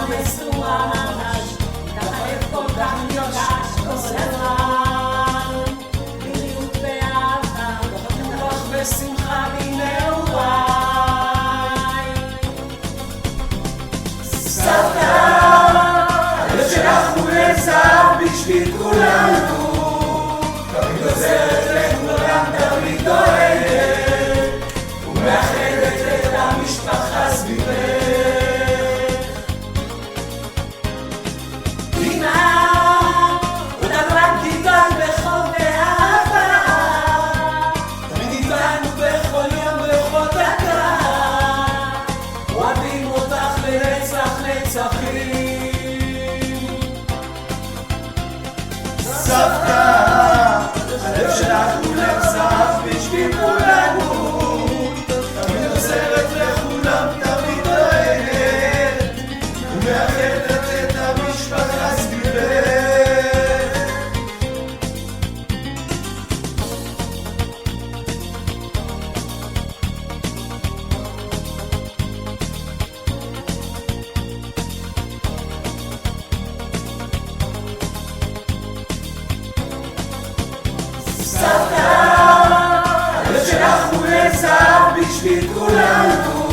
נשואה ממש, ככה לב כל כך נרגש כל הזמן. בריאות ואהבה, רוח ושמחה בנעוריי. סבתא, הלב שלך הוא לזהב בשביל כולנו, תמיד עוזרת לכולם, תמיד דואגת ומאחדת את המשפחה סביבך. סבתא, הלב שלך הוא לב זהב בשביל כולנו, תמיד עוזרת לכולם, תמיד דואגת ומאחדת את המשפחה סביבך. סבתא, הלב שלך הוא לזהב בשביל כולנו,